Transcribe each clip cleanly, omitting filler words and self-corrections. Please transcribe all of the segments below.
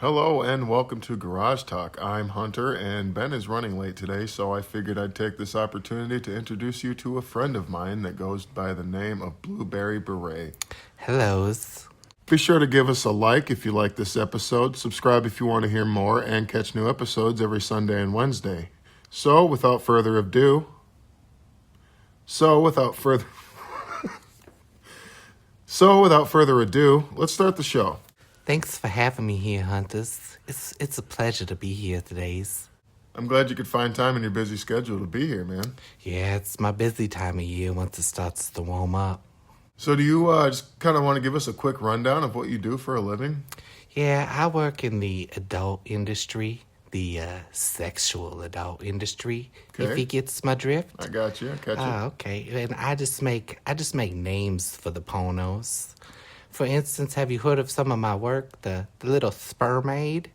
Hello and welcome to Garage Talk. I'm Hunter and Ben is running late today, so I figured I'd take this opportunity to introduce you to a friend of mine that goes by the name of Blueberry Beret. Hellos. Be sure to give us a like if you like this episode, subscribe if you want to hear more, and catch new episodes every Sunday and Wednesday. So, without further ado, let's start the show. Thanks for having me here, Hunters. It's a pleasure to be here today. I'm glad you could find time in your busy schedule to be here, man. Yeah, it's my busy time of year once it starts to warm up. So do you just kind of want to give us a quick rundown of what you do for a living? Yeah, I work in the adult industry, the sexual adult industry. Okay. If he gets my drift. I got you. Okay. And I just make names for the pornos. For instance, have you heard of some of my work? The Little Spermaid.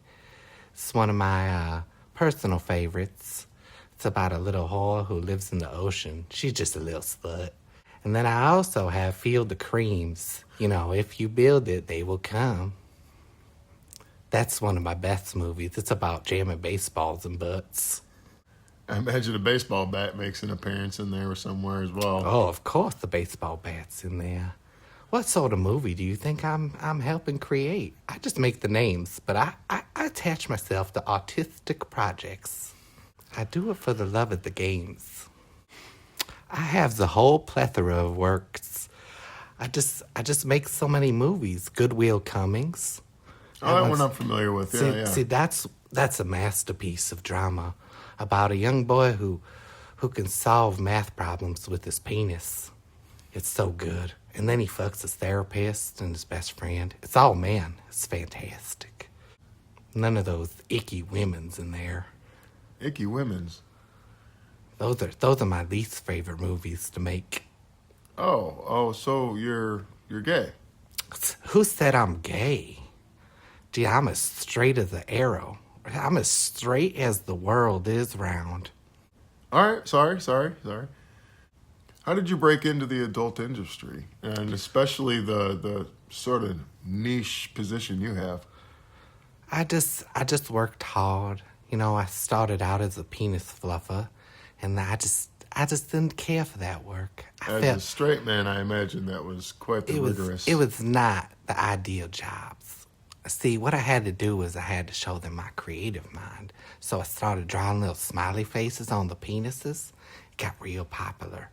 It's one of my personal favorites. It's about a little whore who lives in the ocean. She's just a little slut. And then I also have Field the Creams. You know, if you build it, they will come. That's one of my best movies. It's about jamming baseballs and butts. I imagine a baseball bat makes an appearance in there somewhere as well. Oh, of course the baseball bat's in there. What sort of movie do you think I'm helping create? I just make the names, but I attach myself to artistic projects. I do it for the love of the games. I have the whole plethora of works. I just make so many movies. Goodwill Cummings. That one I'm familiar with. See, that's a masterpiece of drama about a young boy who can solve math problems with his penis. It's so good. And then he fucks his therapist and his best friend. It's all men. It's fantastic. None of those icky women's in there. Icky women's? Those are my least favorite movies to make. Oh, so you're gay? Who said I'm gay? Gee, I'm as straight as an arrow. I'm as straight as the world is round. All right, sorry. How did you break into the adult industry, and especially the sort of niche position you have? I just worked hard. You know, I started out as a penis fluffer, and I just didn't care for that work. As a straight man, I imagine that was quite the rigorous. It was not the ideal jobs. See, what I had to do was I had to show them my creative mind. So I started drawing little smiley faces on the penises. It got real popular.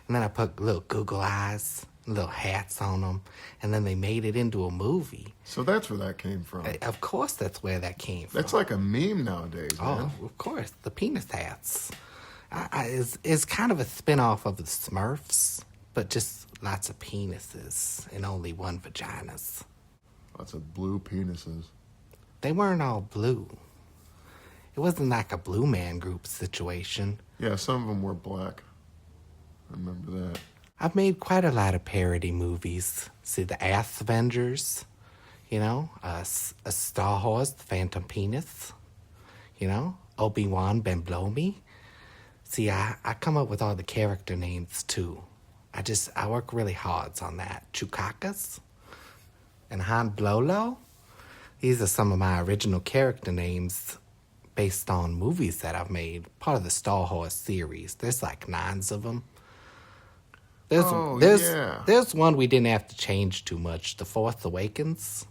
And then I put little Google eyes, little hats on them, and then they made it into a movie. So that's where that came from. Of course that's where that came from. That's like a meme nowadays, man. Oh, of course, the penis hats. Is kind of a spin-off of the Smurfs, but just lots of penises and only one vaginas. Lots of blue penises. They weren't all blue. It wasn't like a Blue Man Group situation. Yeah, some of them were black. I remember that. I've made quite a lot of parody movies. See, the Ass Avengers, you know, a Star Horse, the Phantom Penis, you know, Obi-Wan Ben Blow Me. See, I come up with all the character names too. I work really hard on that. Chukakas and Han Blolo. These are some of my original character names based on movies that I've made. Part of the Star Horse series. There's like 9 of them. There's one we didn't have to change too much. The Force Awakens.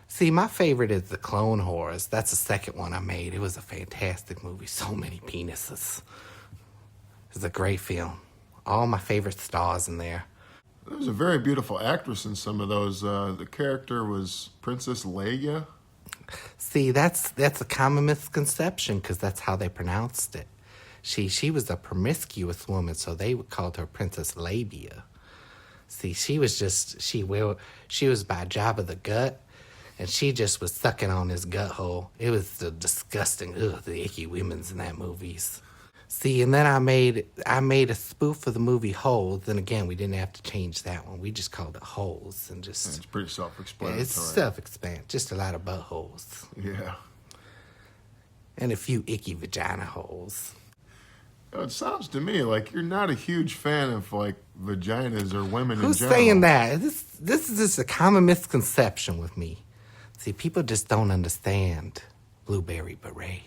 See, my favorite is the Clone Wars. That's the second one I made. It was a fantastic movie. So many penises. It was a great film. All my favorite stars in there. There was a very beautiful actress in some of those. The character was Princess Leia. See, that's a common misconception because that's how they pronounced it. She was a promiscuous woman, so they called her Princess Labia. See, she was by Jabba the Gut, and she just was sucking on his gut hole. It was the disgusting, the icky women's in that movies. See, and then I made a spoof of the movie Holes, and again, we didn't have to change that one. We just called it Holes, and just... It's pretty self-explanatory. It's self-explanatory, just a lot of buttholes. Yeah. And a few icky vagina holes. It sounds to me like you're not a huge fan of, like, vaginas or women Who's in general. saying that? This is just a common misconception with me. See, people just don't understand Blueberry Beret.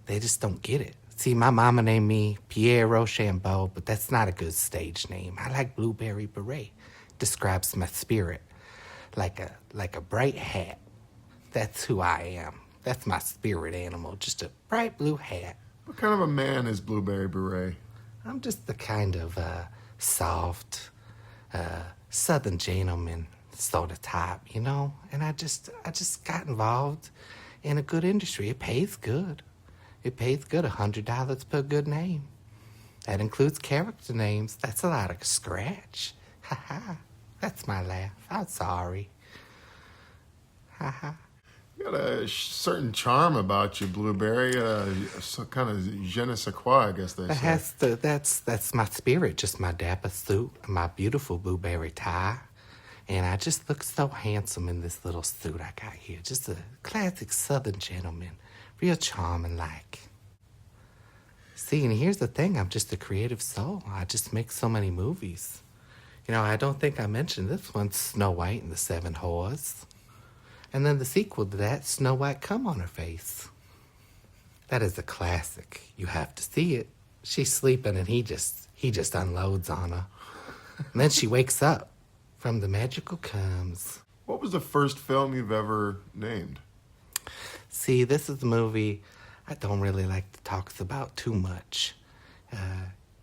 They just don't get it. See, my mama named me Pierre Rochambeau, but that's not a good stage name. I like Blueberry Beret. Describes my spirit like a bright hat. That's who I am. That's my spirit animal, just a bright blue hat. What kind of a man is Blueberry Beret? I'm just the kind of soft, southern gentleman sort of type, you know? And I just got involved in a good industry. It pays good. It pays good, $100 per good name. That includes character names. That's a lot of scratch. Ha ha. That's my laugh. I'm sorry. Ha ha. You got a certain charm about you, Blueberry. So kind of je ne sais quoi, I guess they say. That's my spirit, just my dapper suit, my beautiful blueberry tie. And I just look so handsome in this little suit I got here. Just a classic southern gentleman. Real charming like. See, and here's the thing. I'm just a creative soul. I just make so many movies. You know, I don't think I mentioned this one, Snow White and the Seven Whores. And then the sequel to that, Snow White Come on Her Face. That is a classic. You have to see it. She's sleeping and he just unloads on her. And then she wakes up from the magical comes. What was the first film you've ever named? See, this is a movie I don't really like to talk about too much.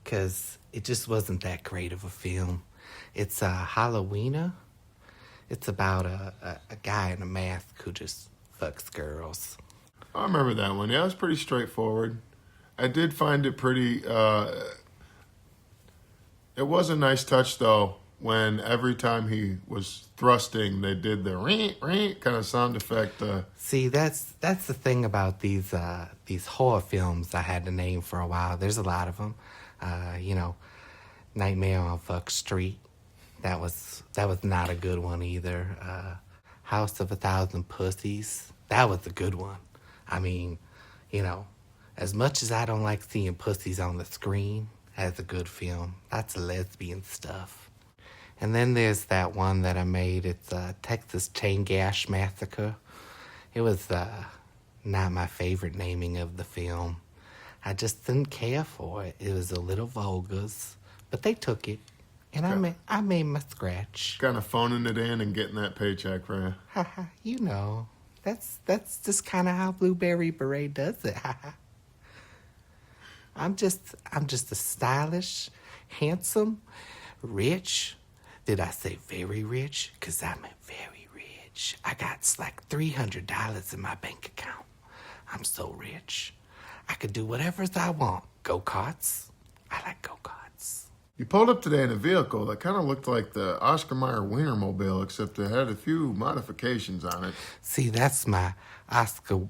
Because it just wasn't that great of a film. It's Halloween. It's about a guy in a mask who just fucks girls. I remember that one. Yeah, it was pretty straightforward. I did find it pretty... it was a nice touch, though, when every time he was thrusting, they did the ring kind of sound effect. See, that's the thing about these horror films I had to name for a while. There's a lot of them. You know, Nightmare on Fuck Street. That was not a good one either. House of a Thousand Pussies. That was a good one. I mean, you know, as much as I don't like seeing pussies on the screen, that's a good film. That's lesbian stuff. And then there's that one that I made. It's Texas Chain Gas Massacre. It was not my favorite naming of the film. I just didn't care for it. It was a little vulgar, but they took it. And I made my scratch. Kind of phoning it in and getting that paycheck, right? Haha, you know. That's just kind of how Blueberry Beret does it. Haha. I'm just a stylish, handsome, rich. Did I say very rich? 'Cause I'm very rich. I got like $300 in my bank account. I'm so rich. I could do whatever I want. Go-karts. I like go-karts. You pulled up today in a vehicle that kind of looked like the Oscar Mayer Wienermobile, except it had a few modifications on it. See, that's my Oscar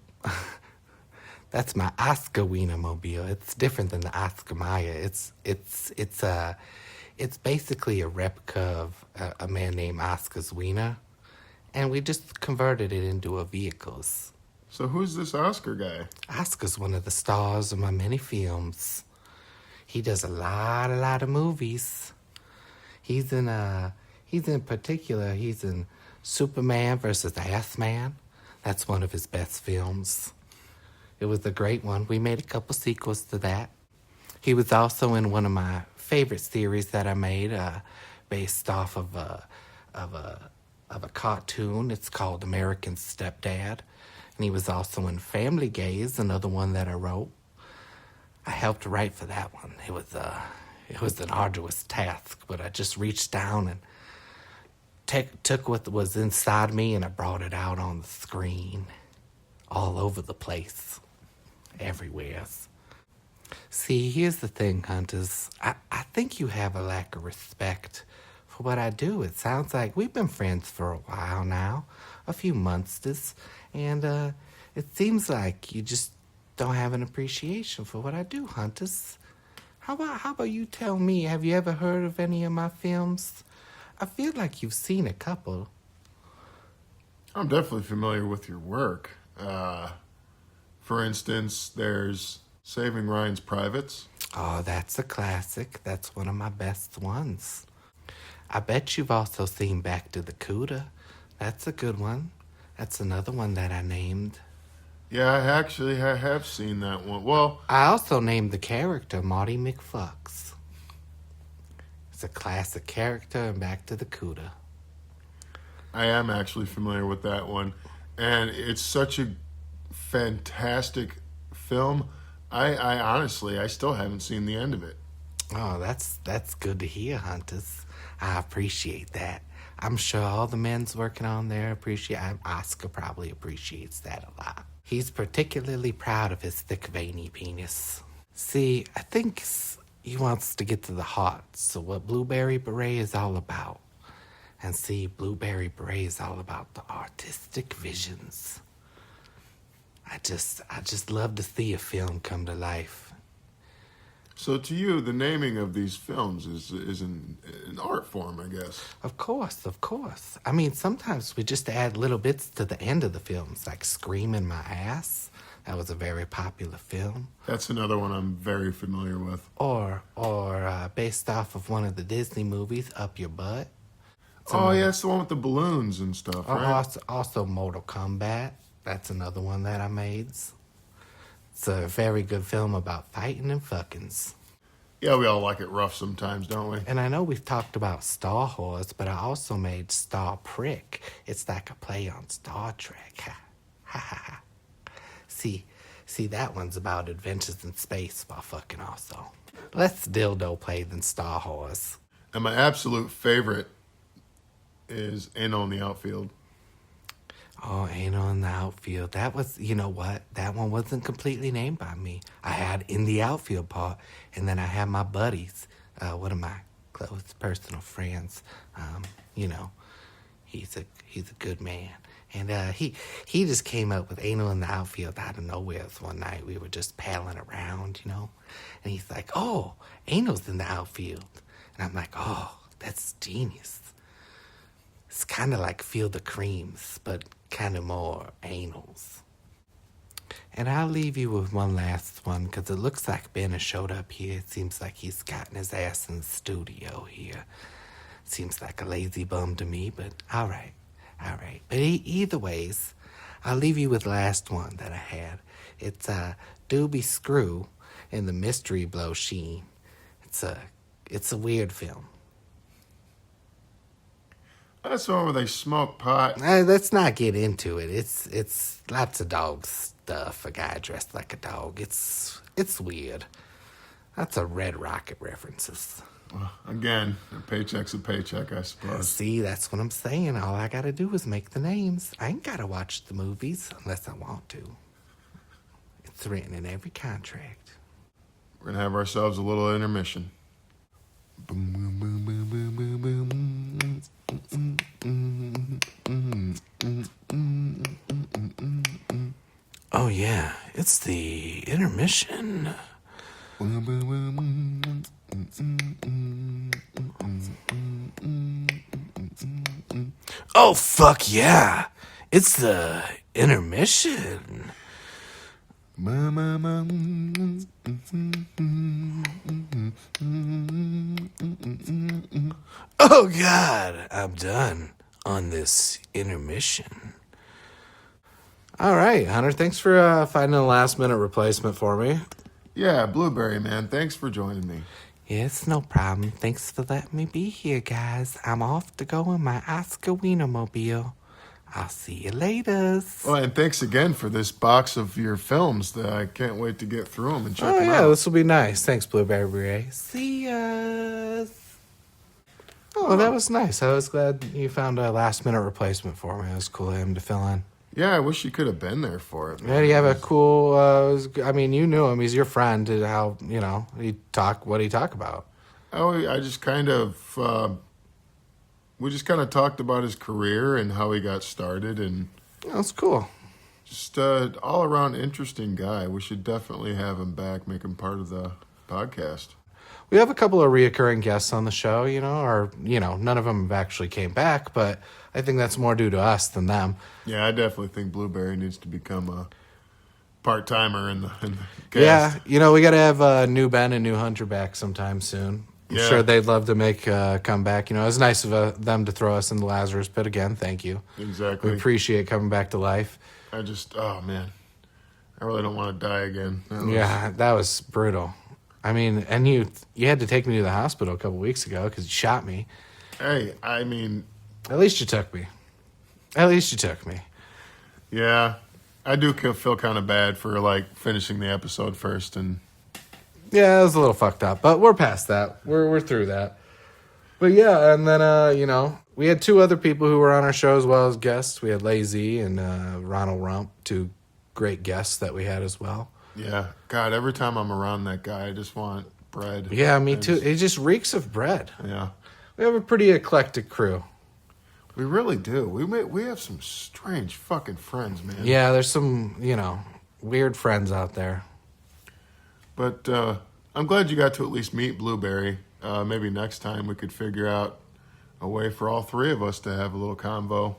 Wienermobile. It's different than the Oscar Mayer. It's basically a replica of a man named Oscar's Wiener, and we just converted it into a vehicle. So who's this Oscar guy? Oscar's one of the stars of my many films. He does a lot of movies. He's in Superman versus Assman. That's one of his best films. It was a great one. We made a couple sequels to that. He was also in one of my favorite series that I made, based off of a cartoon. It's called American Stepdad, and he was also in Family Gaze, another one that I wrote. I helped write for that one. It was an arduous task, but I just reached down and took what was inside me and I brought it out on the screen, all over the place, everywhere. See, here's the thing, Hunters. I think you have a lack of respect for what I do. It sounds like we've been friends for a while now, a few months, and it seems like you just don't have an appreciation for what I do, Hunters. How about you tell me, have you ever heard of any of my films? I feel like you've seen a couple. I'm definitely familiar with your work. For instance, there's Saving Ryan's Privates. Oh, that's a classic. That's one of my best ones. I bet you've also seen Back to the Cuda. That's a good one. That's another one that I named. Yeah, I have seen that one. Well, I also named the character Marty McFucks. It's a classic character in Back to the Cuda. I am actually familiar with that one, and it's such a fantastic film. I honestly, I still haven't seen the end of it. Oh, that's good to hear, Hunters. I appreciate that. I'm sure all the men's working on there appreciate. Oscar probably appreciates that a lot. He's particularly proud of his thick, veiny penis. See, I think he wants to get to the heart. So what Blueberry Beret is all about. And see, Blueberry Beret is all about the artistic visions. I just love to see a film come to life. So to you, the naming of these films is an art form, I guess. Of course, of course. I mean, sometimes we just add little bits to the end of the films, like Screaming My Ass. That was a very popular film. That's another one I'm very familiar with. Or based off of one of the Disney movies, Up Your Butt. Oh, yeah, it's the one with the balloons and stuff, right? Also Mortal Kombat. That's another one that I made. It's a very good film about fighting and fuckings. Yeah, we all like it rough sometimes, don't we? And I know we've talked about Star Wars, but I also made Star Prick. It's like a play on Star Trek. Ha ha ha. See, that one's about adventures in space while fucking also. Less dildo play than Star Wars. And my absolute favorite is Anal in the Outfield. Oh, Anal in the Outfield. That was, you know what? That one wasn't completely named by me. I had in the outfield part, and then I had my buddies, one of my close personal friends. You know, he's a good man. And he just came up with Anal in the Outfield out of nowhere. One night we were just paddling around, you know, and he's like, "Oh, Anal's in the outfield," and I'm like, "Oh, that's genius." It's kind of like Field of Creams, but kind of more anals. And I'll leave you with one last one, because it looks like Ben has showed up here. It seems like he's gotten his ass in the studio here. Seems like a lazy bum to me, but all right. But either ways, I'll leave you with the last one that I had. It's Doobie Screw in the Mystery Blow Sheen. It's a weird film. That's the one where they smoke pot. Let's not get into it. It's lots of dog stuff. A guy dressed like a dog. It's weird. That's a Red Rocket references. Well, again, a paycheck's a paycheck, I suppose. See, that's what I'm saying. All I gotta do is make the names. I ain't gotta watch the movies unless I want to. It's written in every contract. We're gonna have ourselves a little intermission. Boom, boom, boom, boom, boom, boom, boom. Oh yeah, it's the intermission. Oh fuck yeah, it's the intermission. Oh God, I'm done on this intermission. All right, Hunter, thanks for finding a last-minute replacement for me. Yeah, Blueberry, man, thanks for joining me. Yes, no problem. Thanks for letting me be here, guys. I'm off to go in my Oscar Wienermobile. I'll see you later. Well, and thanks again for this box of your films. That I can't wait to get through them and check them out. Oh, yeah, this will be nice. Thanks, Blueberry Beret. See ya. Oh, that was nice. I was glad you found a last-minute replacement for me. It was cool of him to fill in. Yeah, I wish you could have been there for it. Yeah, do you have a cool? I mean, you knew him. He's your friend. How what did he talk about? Oh, I just kind of, we just kind of talked about his career and how he got started, and That's cool. just all around interesting guy. We should definitely have him back, make him part of the podcast. We have a couple of reoccurring guests on the show, none of them have actually came back, but I think that's more due to us than them. Yeah, I definitely think Blueberry needs to become a part-timer in the cast. Yeah, we got to have new Ben and new Hunter back sometime soon. I'm Yeah. sure they'd love to make a comeback. You know, it's nice of them to throw us in the Lazarus pit again. Thank you. Exactly. We appreciate coming back to life. Oh man, I really don't want to die again. Yeah, that was brutal. I mean, and you had to take me to the hospital a couple weeks ago because you shot me. Hey, I mean, At least you took me. At least you took me. yeah, I do feel kind of bad for like finishing the episode first, and Yeah, it was a little fucked up, but we're past that. We're through that. But yeah, and then you know, we had two other people who were on our show as well as guests. We had Lazy and Ronald Rump, two great guests that we had as well. yeah, God, every time I'm around that guy, I just want bread. Yeah, me too. It just reeks of bread. Yeah, We have a pretty eclectic crew. we really do. We have some strange fucking friends, man. Yeah, there's some, you know, weird friends out there. But I'm glad you got to at least meet Blueberry. Maybe next time we could figure out a way for all three of us to have a little convo.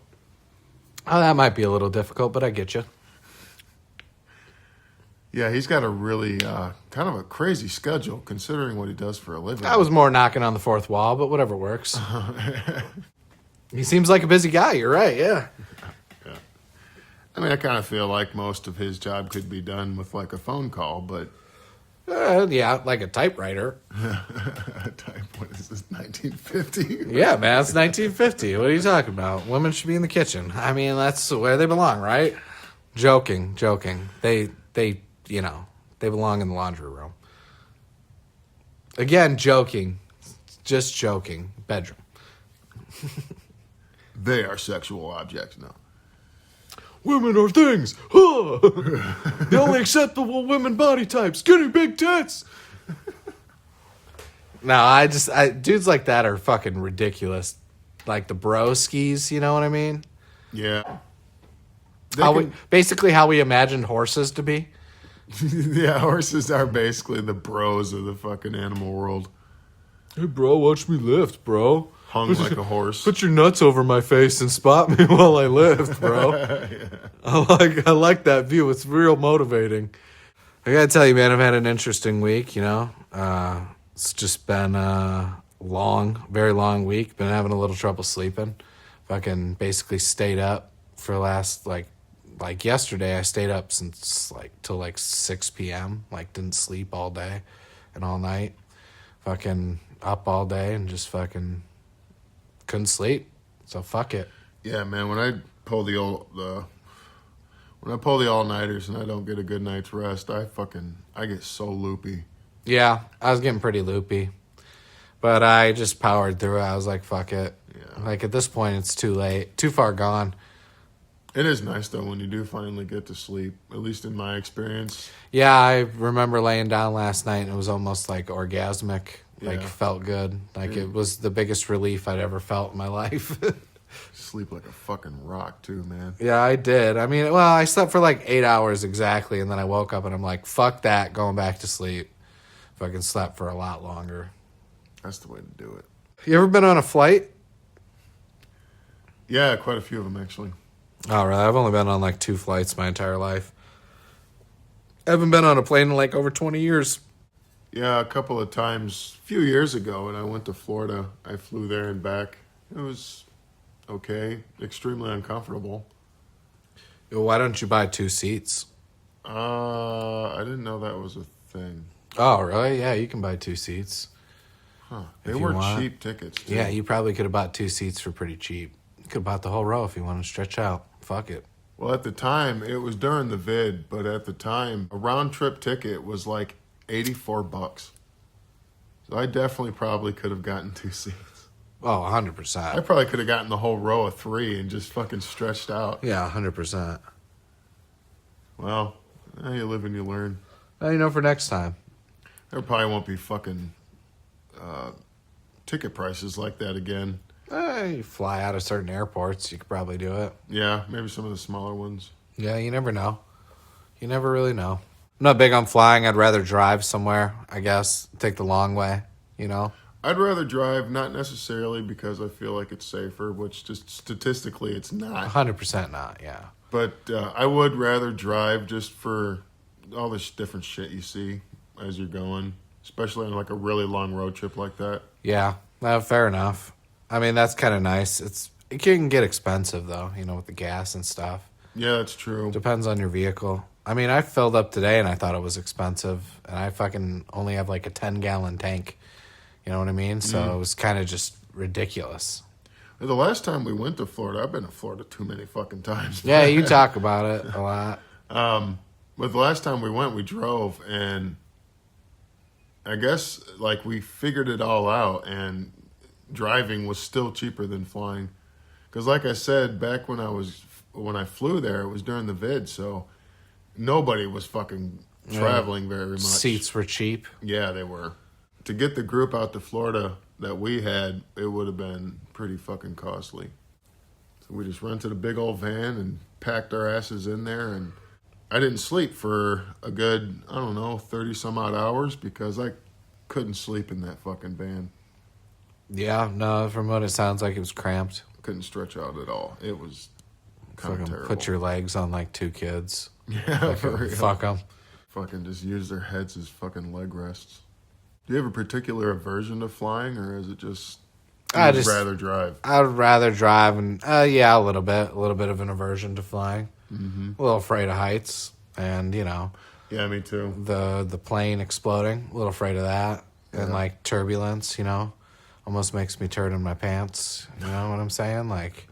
Oh, that might be a little difficult, but I get you. Yeah, he's got a really kind of a crazy schedule considering what he does for a living. I was more knocking on the fourth wall, but whatever works. He seems like a busy guy. You're right, yeah. Yeah. I mean, I kind of feel like most of his job could be done with like a phone call, but Yeah, like a typewriter. what is this, 1950? Yeah, man, it's 1950. What are you talking about? Women should be in the kitchen. I mean, that's where they belong, right? Joking. They, you know, they belong in the laundry room. Again, joking. Just joking. Bedroom. They are sexual objects now. Women are things. Huh. The only acceptable women body type, skinny big tits. No, dudes like that are fucking ridiculous. Like the broskies, you know what I mean? Yeah. Basically how we imagined horses to be. Yeah, horses are basically the bros of the fucking animal world. Hey, bro, watch me lift, bro. Hung like a horse. Put your nuts over my face and spot me while I lift, bro. Yeah. I like that view. It's real motivating. I gotta tell you, man, I've had an interesting week, you know. It's just been a very long week. Been having a little trouble sleeping. Fucking basically stayed up for the last, like yesterday, I stayed up since, till 6 p.m. Didn't sleep all day and all night. Fucking up all day and just fucking couldn't sleep. So fuck it. Yeah, man, when I pull the all-nighters and I don't get a good night's rest, I get so loopy. Yeah, I was getting pretty loopy. But I just powered through it. I was like, fuck it. Yeah. At this point, it's too late. Too far gone. It is nice, though, when you do finally get to sleep, at least in my experience. Yeah, I remember laying down last night, and it was almost, orgasmic. Yeah. Felt good. It was the biggest relief I'd ever felt in my life. Sleep like a fucking rock, too, man. Yeah, I did. I mean, I slept for 8 hours exactly, and then I woke up, and I'm like, fuck that, going back to sleep. Fucking slept for a lot longer. That's the way to do it. You ever been on a flight? Yeah, quite a few of them, actually. Oh, really? I've only been on 2 flights my entire life. I haven't been on a plane in over 20 years. Yeah, a couple of times. A few years ago when I went to Florida, I flew there and back. It was okay. Extremely uncomfortable. Why don't you buy 2 seats? I didn't know that was a thing. Oh, really? Yeah, you can buy 2 seats. Huh. They were cheap tickets, too. Yeah, you probably could have bought 2 seats for pretty cheap. You could have bought the whole row if you want to stretch out. Fuck it. Well, at the time, it was during the vid, but at the time, a round-trip ticket was $84. So I definitely probably could have gotten 2 seats. Oh, 100%. I probably could have gotten the whole row of 3 and just fucking stretched out. Yeah, 100%. Well, you live and you learn. Well, for next time. There probably won't be fucking ticket prices like that again. You fly out of certain airports, you could probably do it. Yeah, maybe some of the smaller ones. Yeah, you never know. You never really know. I'm not big on flying. I'd rather drive somewhere, I guess. Take the long way, I'd rather drive, not necessarily because I feel like it's safer, which just statistically it's not. 100% not, yeah. But I would rather drive just for all this different shit you see as you're going. especially on like a really long road trip like that. Yeah, fair enough. I mean, that's kind of nice. It can get expensive though, with the gas and stuff. Yeah, that's true. Depends on your vehicle. I mean, I filled up today and I thought it was expensive, and I fucking only have like a 10-gallon tank. You know what I mean? So it was kind of just ridiculous. The last time we went to Florida, I've been to Florida too many fucking times. Yeah, you talk about it a lot. But the last time we went, we drove, and I guess like we figured it all out, and driving was still cheaper than flying. Because like I said, back when I flew there, it was during the vid, so nobody was fucking traveling very much. Seats were cheap. Yeah, they were. To get the group out to Florida that we had, it would have been pretty fucking costly. So we just rented a big old van and packed our asses in there, and I didn't sleep for a good, 30 some odd hours because I couldn't sleep in that fucking van. Yeah, no, from what it sounds like, it was cramped. Couldn't stretch out at all. It was kind of terrible. Put your legs on like two kids. Yeah, for real. Fuck them. Fucking just use their heads as fucking leg rests. Do you have a particular aversion to flying, or is it just you'd rather drive? I'd rather drive, and a little bit of an aversion to flying. Mm-hmm. A little afraid of heights, and Yeah, me too. the plane exploding. A little afraid of that, and Yeah. like turbulence. Almost makes me turd in my pants. You know what I'm saying? Like,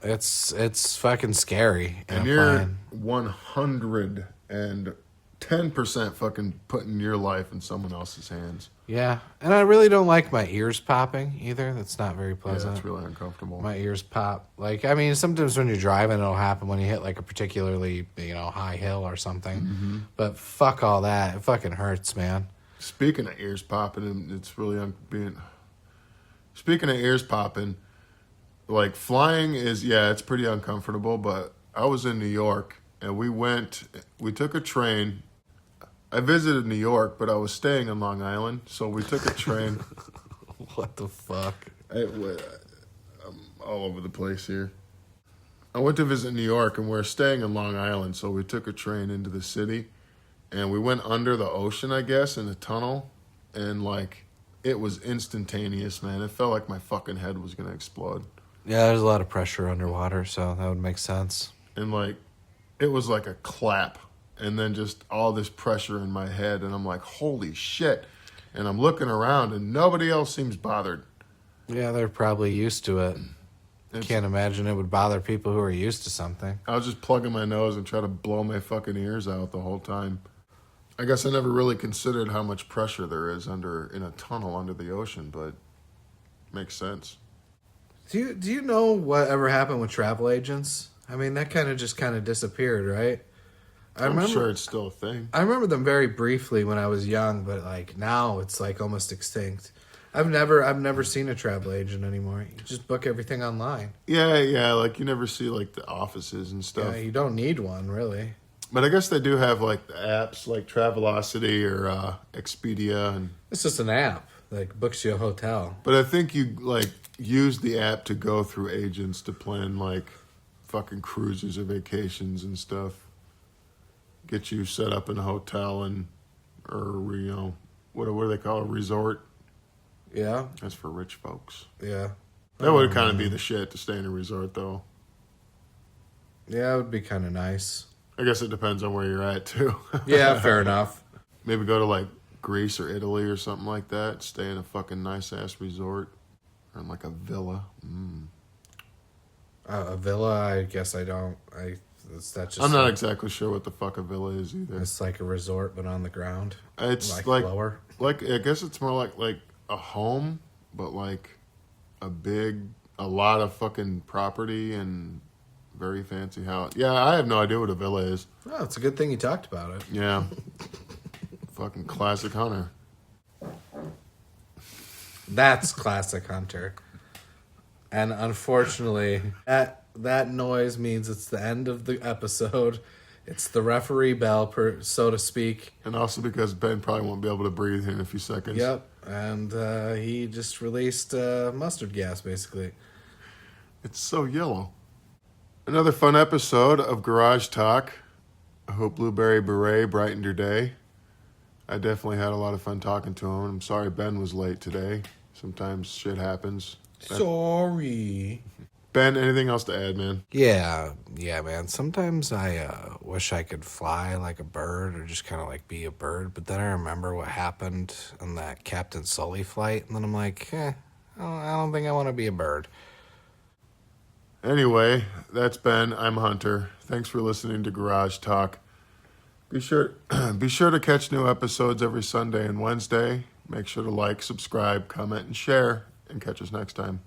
it's fucking scary. And you're 110% fucking putting your life in someone else's hands. Yeah, and I really don't like my ears popping either. That's not very Yeah, pleasant. it's really uncomfortable. My ears pop. Like, I mean, sometimes when you're driving, it'll happen when you hit like a particularly, high hill or something. Mm-hmm. But fuck all that. It fucking hurts, man. Speaking of ears popping, it's really Speaking of ears popping, like flying is, it's pretty uncomfortable, but I was in New York and we took a train. I visited New York, but I was staying in Long Island, so we took a train. What the fuck? I'm all over the place here. I went to visit New York and we're staying in Long Island, so we took a train into the city and we went under the ocean, I guess, in a tunnel, and like it was instantaneous, man. It felt like my fucking head was gonna explode. Yeah, there's a lot of pressure underwater, so that would make sense. And like it was like a clap, and then just all this pressure in my head, and I'm like, holy shit. And I'm looking around and nobody else seems bothered. Yeah, they're probably used to it. Can't imagine it would bother people who are used to something. I was just plugging my nose and trying to blow my fucking ears out the whole time. I guess I never really considered how much pressure there is in a tunnel under the ocean, but makes sense. Do you know what ever happened with travel agents? I mean, that kind of disappeared, right? I'm sure it's still a thing. I remember them very briefly when I was young, but like now it's like almost extinct. I've never seen a travel agent anymore. You just book everything online. Yeah, like you never see like the offices and stuff. Yeah, you don't need one really. But I guess they do have like the apps like Travelocity or Expedia, and It's just an app that books you a hotel. but I think you like use the app to go through agents to plan like fucking cruises or vacations and stuff. Get you set up in a hotel or what do they call it? A resort. Yeah, That's for rich folks. yeah. That would kind of be the shit to stay in a resort though. Yeah, it would be kind of nice. I guess it depends on where you're at too. Yeah, fair enough. Maybe go to like Greece or Italy or something like that. Stay in a fucking nice ass resort. Or in like a villa. A villa, I guess I don't. That's just. I'm not exactly sure what the fuck a villa is either. It's like a resort, but on the ground. It's like like lower. Like I guess it's more like a home, but like a lot of fucking property and very fancy house. Yeah, I have no idea what a villa is. Oh, it's a good thing you talked about it. Yeah. Fucking classic Hunter. That's classic Hunter. And unfortunately, that noise means it's the end of the episode. It's the referee bell, so to speak. And also because Ben probably won't be able to breathe here in a few seconds. Yep. And he just released mustard gas, basically. It's so yellow. Another fun episode of Garage Talk. I hope Blueberry Beret brightened your day. I definitely had a lot of fun talking to him. I'm sorry Ben was late today. Sometimes shit happens. Sorry. Ben, anything else to add, man? Yeah, man. Sometimes I wish I could fly like a bird or just kind of like be a bird. But then I remember what happened on that Captain Sully flight. And then I'm like, I don't think I want to be a bird. Anyway, that's Ben. I'm Hunter. Thanks for listening to Garage Talk. Be sure to catch new episodes every Sunday and Wednesday. Make sure to like, subscribe, comment, and share. And catch us next time.